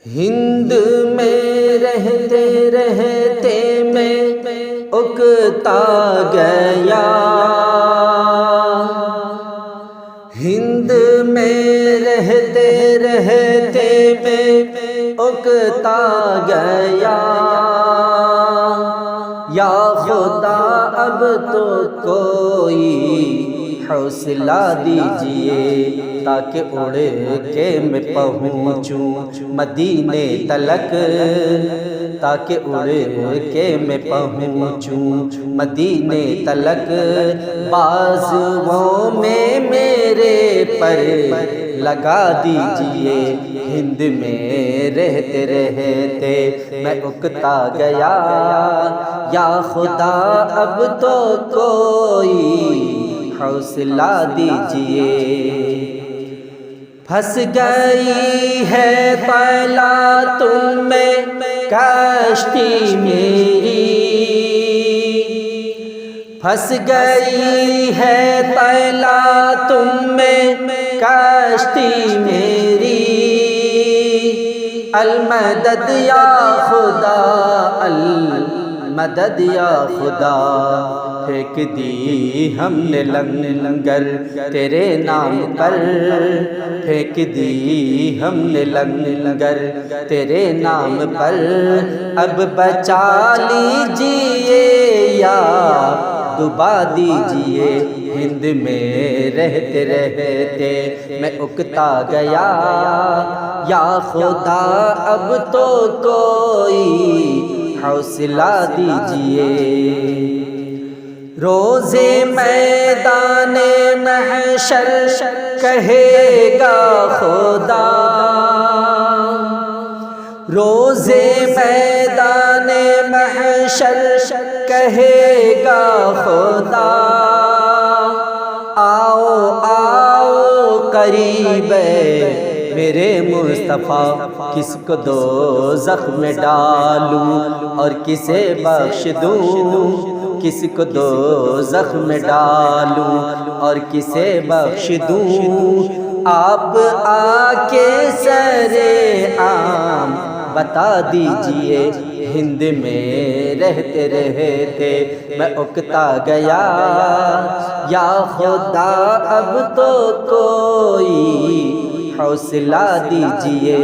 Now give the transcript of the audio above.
ہند میں رہتے رہتے میں اکتا گیا، ہند میں رہتے رہتے میں اکتا گیا، یا خدا اب تو کوئی حوصلہ دیجئے تاکہ اڑ کے میں پہنچوں مدینے تلک، تاکہ اڑ کے میں پہنچوں مدینے تلک، بازوؤں میں میرے پر لگا دیجئے، ہند میں رہتے رہتے میں اکتا گیا، یا خدا اب تو کوئی حوصلہ دیجئے، پھنس گئی ہے طلعت تم میں کشتی میری، پھنس گئی ہے طلعت تم میں کشتی میری، المدد یا خدا المدد یا خدا، پھینک دی ہم نے لنگر تیرے نام پر، پھینک دی ہم نے لنگر تیرے نام پر، اب بچا لیجئے یا ڈبا دیجئے، ہند میں رہتے رہتے میں اکتا گیا، یا خدا اب تو کوئی حوصلہ دیجئے، روز میدان محشر کہے گا خدا، روز میدان محشر کہے گا خدا، آؤ آؤ قریب میرے مصطفیٰ، کس کو دوزخ میں ڈالوں اور کسے بخش دوں، کس کو دوزخ میں ڈالوں اور کسے بخش دوں، آپ آ کے سرِ عام بتا دیجئے، ہند میں رہتے رہتے میں اکتا گیا، یا خدا اب تو کوئی حوصلہ دیجئے۔